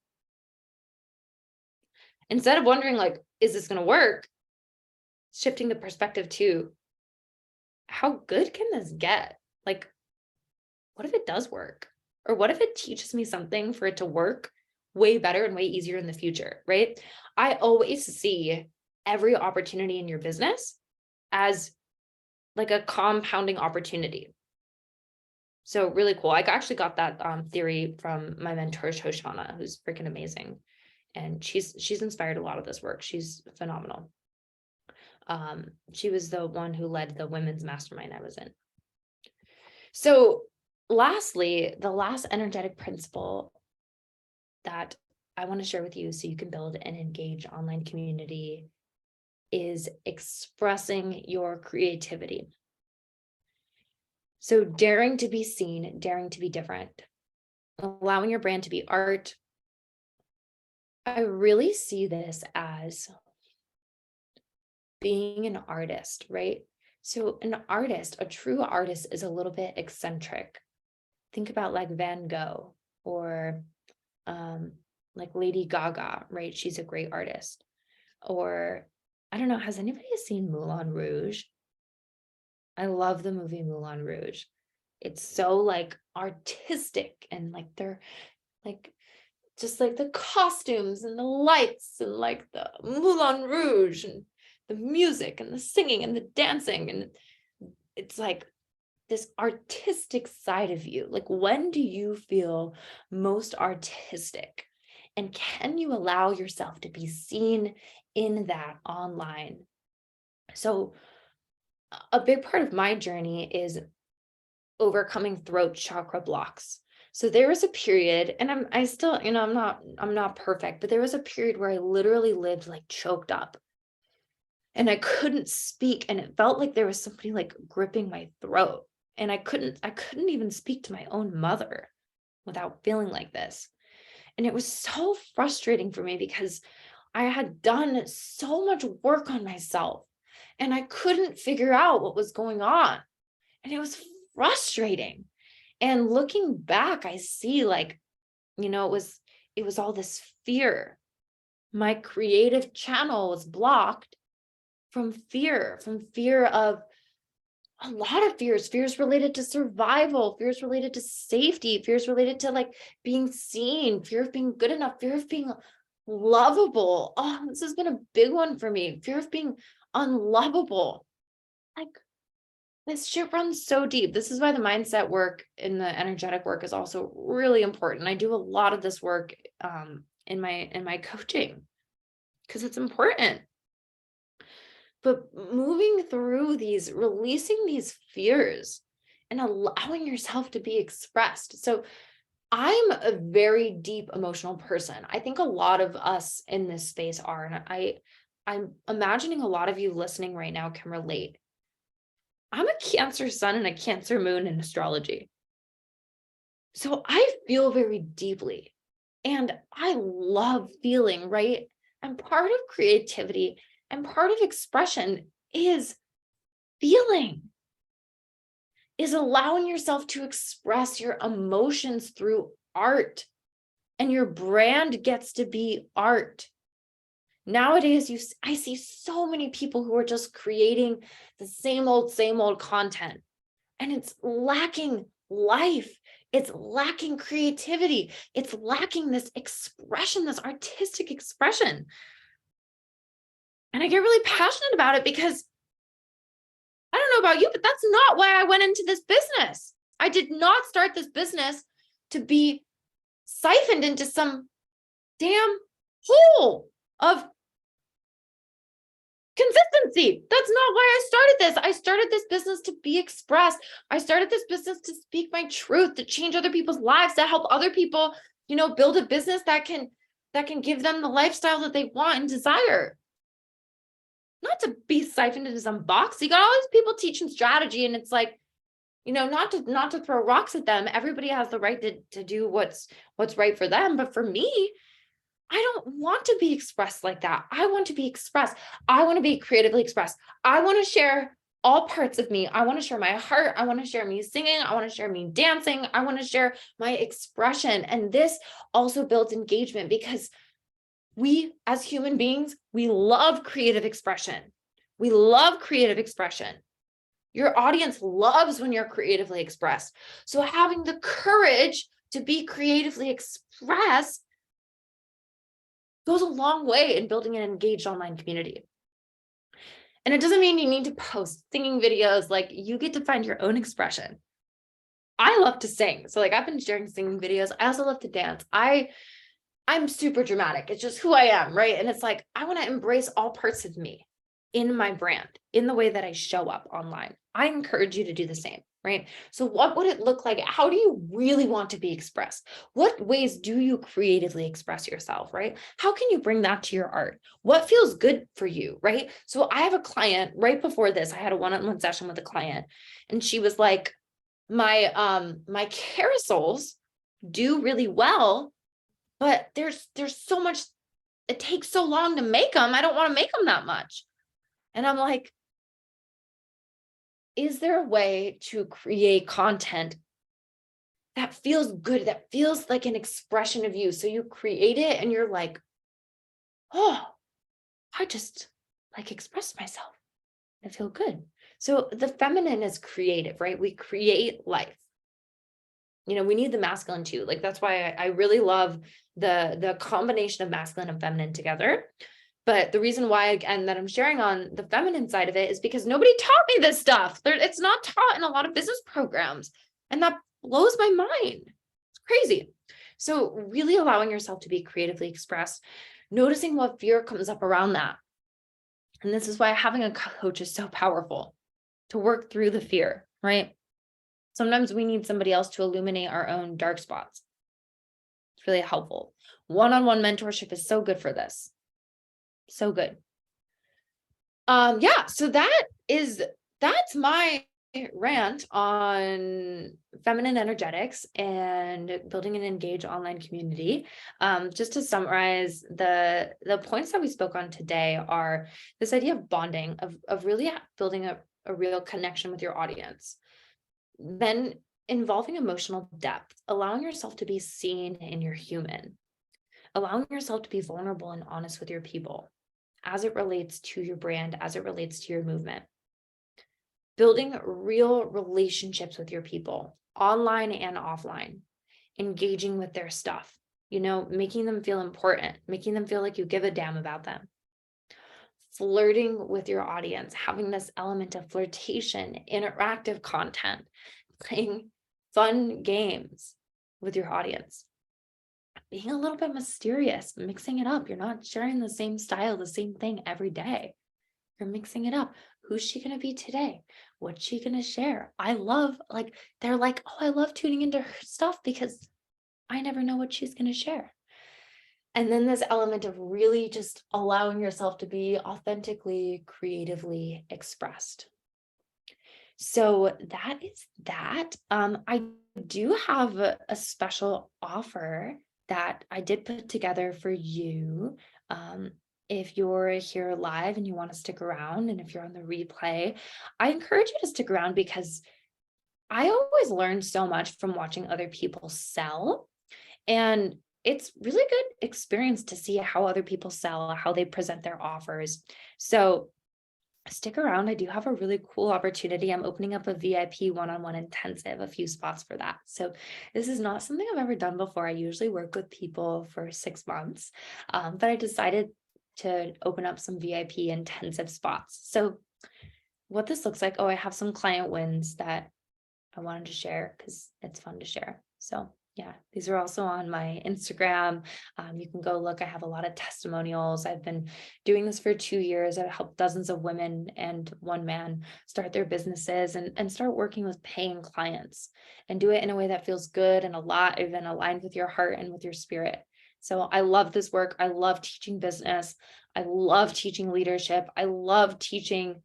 Instead of wondering like, is this going to work? Shifting the perspective to how good can this get? Like, what if it does work? Or what if it teaches me something for it to work way better and way easier in the future, right? I always see every opportunity in your business as like a compounding opportunity. So really cool. I actually got that theory from my mentor, Shoshana, who's freaking amazing. And she's inspired a lot of this work. She's phenomenal. She was the one who led the women's mastermind I was in. So lastly, the last energetic principle that I want to share with you so you can build an engaged online community is expressing your creativity. So daring to be seen, daring to be different, allowing your brand to be art. I really see this as being an artist, right? So an artist, a true artist, is a little bit eccentric. Think about like Van Gogh or like Lady Gaga, right? She's a great artist. Or I don't know, has anybody seen Moulin Rouge? I love the movie Moulin Rouge. It's so like artistic and like they're like just like the costumes and the lights and like the Moulin Rouge and the music and the singing and the dancing. And it's like this artistic side of you. Like, when do you feel most artistic? And can you allow yourself to be seen in that online? So, a big part of my journey is overcoming throat chakra blocks. So there was a period, and I still, I'm not perfect, but there was a period where I literally lived like choked up and I couldn't speak. And it felt like there was somebody like gripping my throat. And I couldn't even speak to my own mother without feeling like this. And it was so frustrating for me because I had done so much work on myself and I couldn't figure out what was going on. And it was frustrating. And looking back, I see like, it was all this fear. My creative channel was blocked from fear of a lot of fears related to survival, fears related to safety, fears related to like being seen, fear of being good enough, fear of being lovable. Oh, this has been a big one for me. Fear of being unlovable. Like, this shit runs so deep. This is why the mindset work and the energetic work is also really important. I do a lot of this work in my coaching because it's important. But moving through these, releasing these fears and allowing yourself to be expressed. So I'm a very deep emotional person. I think a lot of us in this space are, and I'm imagining a lot of you listening right now can relate. I'm a Cancer sun and a Cancer moon in astrology. So I feel very deeply and I love feeling, right? And part of creativity and part of expression is feeling, is allowing yourself to express your emotions through art. And your brand gets to be art. Nowadays, I see so many people who are just creating the same old content, and it's lacking life. It's lacking creativity. It's lacking this expression, this artistic expression. And I get really passionate about it because I don't know about you, but that's not why I went into this business. I did not start this business to be siphoned into some damn hole of consistency. That's not why I started this. I started this business to be expressed. I started this business to speak my truth, to change other people's lives, to help other people, build a business that can give them the lifestyle that they want and desire. Not to be siphoned into some box. You got all these people teaching strategy, and it's like, not to throw rocks at them. Everybody has the right to do what's right for them. But for me, I don't want to be expressed like that. I want to be expressed. I want to be creatively expressed. I want to share all parts of me. I want to share my heart. I want to share me singing. I want to share me dancing. I want to share my expression. And this also builds engagement because we as human beings, we love creative expression. We love creative expression. Your audience loves when you're creatively expressed. So having the courage to be creatively expressed goes a long way in building an engaged online community. And it doesn't mean you need to post singing videos. Like, you get to find your own expression. I love to sing. So like, I've been sharing singing videos. I also love to dance. I'm super dramatic. It's just who I am, right? And it's like, I want to embrace all parts of me in my brand, in the way that I show up online. I encourage you to do the same, right? So what would it look like? How do you really want to be expressed? What ways do you creatively express yourself, right? How can you bring that to your art? What feels good for you, right? So I have a client right before this, I had a one-on-one session with a client, and she was like, my carousels do really well, but there's so much, it takes so long to make them. I don't want to make them that much. And I'm like, is there a way to create content that feels good, that feels like an expression of you? So you create it and you're like, oh, I just like express myself. I feel good. So the feminine is creative, right? We create life. You know, we need the masculine too. Like that's why I really love the combination of masculine and feminine together. But the reason why, again, that I'm sharing on the feminine side of it is because nobody taught me this stuff. It's not taught in a lot of business programs. And that blows my mind. It's crazy. So really allowing yourself to be creatively expressed, noticing what fear comes up around that. And this is why having a coach is so powerful, to work through the fear, right? Sometimes we need somebody else to illuminate our own dark spots. It's really helpful. One-on-one mentorship is so good for this. So good. Yeah, so that's my rant on feminine energetics and building an engaged online community. Just to summarize, the points that we spoke on today are this idea of bonding, of really building a real connection with your audience. Then involving emotional depth, allowing yourself to be seen in your human, allowing yourself to be vulnerable and honest with your people as it relates to your brand, as it relates to your movement. Building real relationships with your people, online and offline, engaging with their stuff, making them feel important, making them feel like you give a damn about them. Flirting with your audience, having this element of flirtation, interactive content, playing fun games with your audience. Being a little bit mysterious, mixing it up. You're not sharing the same style, the same thing every day. You're mixing it up. Who's she going to be today? What's she going to share? They're like, oh, I love tuning into her stuff because I never know what she's going to share. And then this element of really just allowing yourself to be authentically, creatively expressed. So that is that. I do have a special offer that I did put together for you. If you're here live and you want to stick around, and if you're on the replay, I encourage you to stick around because I always learn so much from watching other people sell. And it's really good experience to see how other people sell, how they present their offers. So stick around. I do have a really cool opportunity. I'm opening up a VIP one-on-one intensive, a few spots for that. So this is not something I've ever done before. I usually work with people for 6 months, but I decided to open up some VIP intensive spots. So what this looks like, I have some client wins that I wanted to share because it's fun to share. So yeah, these are also on my Instagram. You can go look. I have a lot of testimonials. I've been doing this for 2 years. I've helped dozens of women and one man start their businesses and start working with paying clients and do it in a way that feels good and alive and aligned with your heart and with your spirit. So I love this work. I love teaching business. I love teaching leadership. I love teaching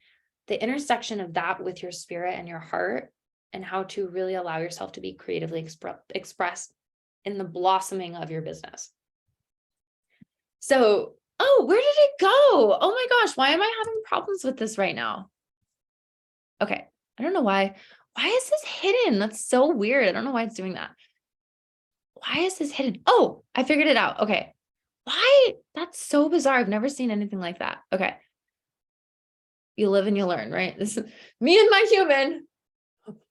the intersection of that with your spirit and your heart, and how to really allow yourself to be creatively expressed in the blossoming of your business. So, where did it go? Oh my gosh, why am I having problems with this right now? Okay, I don't know why. Why is this hidden? That's so weird. I don't know why it's doing that. Why is this hidden? Oh, I figured it out. Okay. Why? That's so bizarre. I've never seen anything like that. Okay. You live and you learn, right? This is me and my human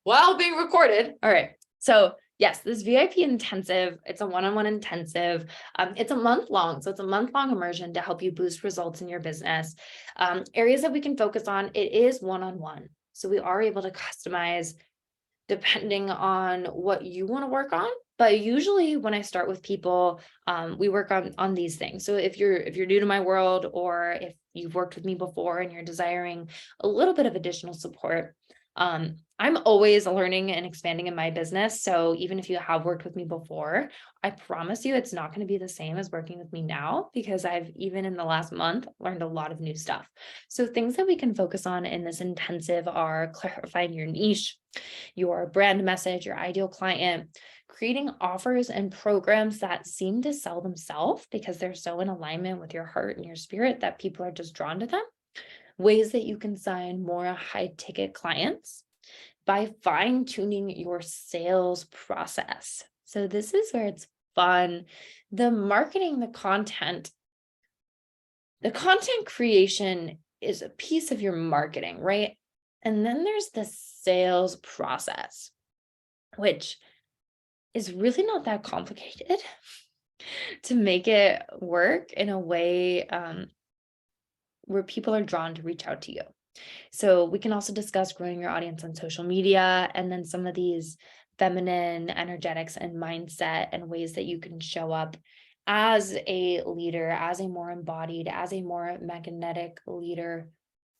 while being recorded. All right. So yes, this VIP intensive, it's a one-on-one intensive. It's a month long. So it's a month-long immersion to help you boost results in your business. Areas that we can focus on, it is one-on-one. So we are able to customize depending on what you want to work on. But usually when I start with people, we work on these things. So if you're new to my world, or if you've worked with me before and you're desiring a little bit of additional support, I'm always learning and expanding in my business. So even if you have worked with me before, I promise you it's not going to be the same as working with me now, because I've, even in the last month, learned a lot of new stuff. So things that we can focus on in this intensive are clarifying your niche, your brand message, your ideal client, creating offers and programs that seem to sell themselves because they're so in alignment with your heart and your spirit that people are just drawn to them, ways that you can sign more high ticket clients by fine tuning your sales process. So this is where it's fun. The marketing, the content creation is a piece of your marketing, right? And then there's the sales process, which is really not that complicated to make it work in a way where people are drawn to reach out to you. So we can also discuss growing your audience on social media, and then some of these feminine energetics and mindset and ways that you can show up as a leader, as a more embodied, as a more magnetic leader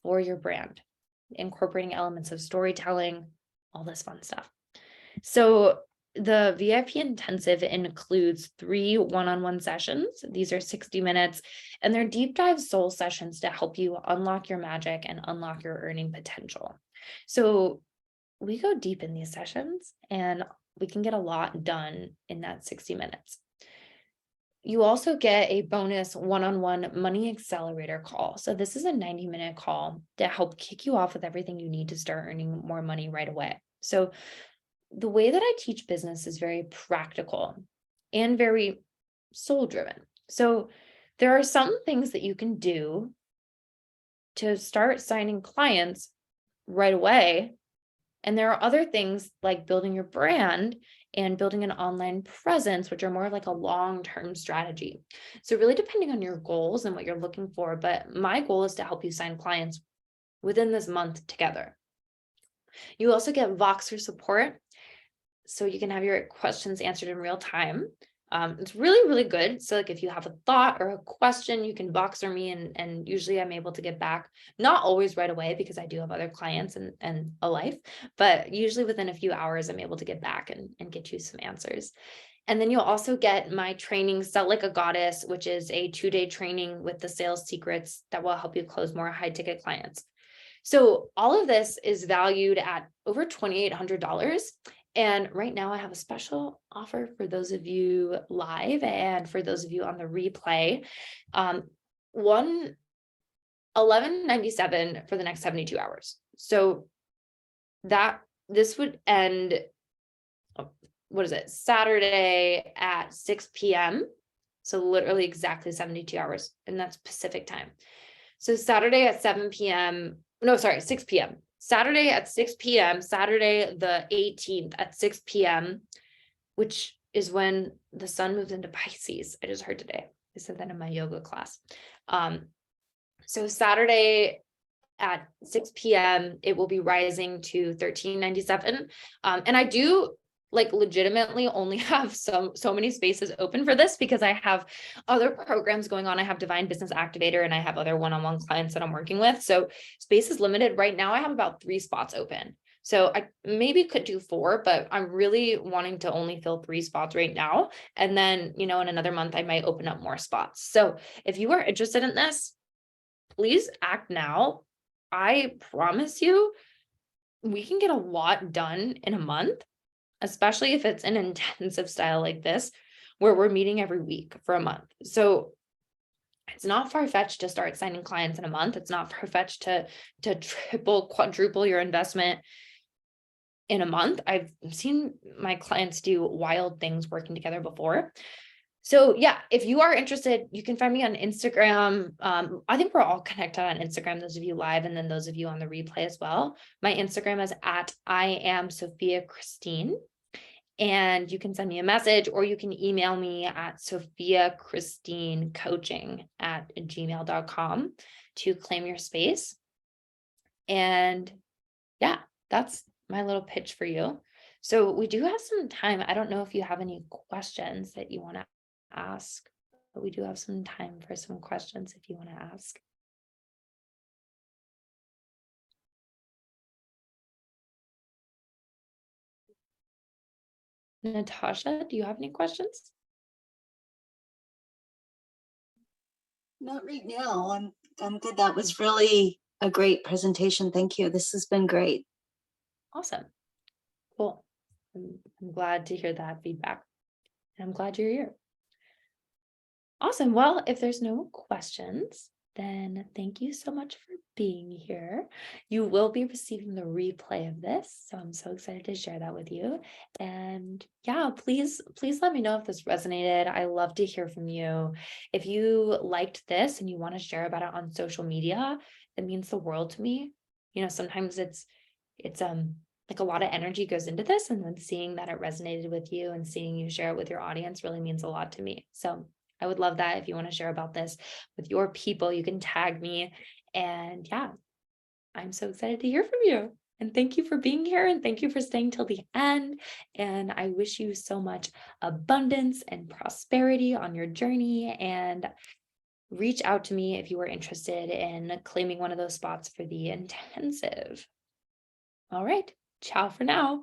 for your brand, incorporating elements of storytelling, all this fun stuff. So the VIP intensive includes 3 one-on-one sessions. These are 60 minutes, and they're deep dive soul sessions to help you unlock your magic and unlock your earning potential. So we go deep in these sessions, and we can get a lot done in that 60 minutes. You also get a bonus one-on-one money accelerator call. So this is a 90-minute call to help kick you off with everything you need to start earning more money right away. So the way that I teach business is very practical and very soul driven. So there are some things that you can do to start signing clients right away. And there are other things like building your brand and building an online presence, which are more like a long-term strategy. So really depending on your goals and what you're looking for, but my goal is to help you sign clients within this month together. You also get Voxer support, so you can have your questions answered in real time. It's really, really good. So like if you have a thought or a question, you can Voxer me, and usually I'm able to get back, not always right away because I do have other clients and a life, but usually within a few hours, I'm able to get back and get you some answers. And then you'll also get my training, Sell Like a Goddess, which is a 2-day training with the sales secrets that will help you close more high ticket clients. So all of this is valued at over $2,800. And right now I have a special offer for those of you live and for those of you on the replay. $1197 for the next 72 hours. So this would end, Saturday at 6 p.m. So literally exactly 72 hours, and that's Pacific time. So Saturday at 6 p.m. Saturday at 6 p.m., Saturday the 18th at 6 p.m., which is when the sun moves into Pisces. I just heard today. I said that in my yoga class. So Saturday at 6 p.m., it will be rising to $1,397. And I do legitimately only have so many spaces open for this because I have other programs going on. I have Divine Business Activator and I have other one-on-one clients that I'm working with. So space is limited. Right now I have about 3 spots open. So I maybe could do 4, but I'm really wanting to only fill 3 spots right now. And then, in another month, I might open up more spots. So if you are interested in this, please act now. I promise you, we can get a lot done in a month, especially if it's an intensive style like this, where we're meeting every week for a month. So it's not far-fetched to start signing clients in a month. It's not far-fetched to triple, quadruple your investment in a month. I've seen my clients do wild things working together before. So yeah, if you are interested, you can find me on Instagram. I think we're all connected on Instagram, those of you live, and then those of you on the replay as well. My Instagram is at I am Sophia Christine. And you can send me a message, or you can email me at sophiachristinecoaching@gmail.com to claim your space. And yeah, that's my little pitch for you. So we do have some time. I don't know if you have any questions that you want to ask, but we do have some time for some questions if you want to ask. Natasha, do you have any questions? Not right now. I'm good. That was really a great presentation. Thank you. This has been great. Awesome. Cool. I'm glad to hear that feedback. And I'm glad you're here. Awesome. Well, if there's no questions, then thank you so much for being here. You will be receiving the replay of this, so I'm so excited to share that with you. And yeah, please let me know if this resonated. I love to hear from you. If you liked this and you want to share about it on social media, it means the world to me. You know, sometimes it's like a lot of energy goes into this, and then seeing that it resonated with you and seeing you share it with your audience really means a lot to me. So I would love that. If you want to share about this with your people, you can tag me. And yeah, I'm so excited to hear from you. And thank you for being here. And thank you for staying till the end. And I wish you so much abundance and prosperity on your journey. And reach out to me if you are interested in claiming one of those spots for the intensive. All right. Ciao for now.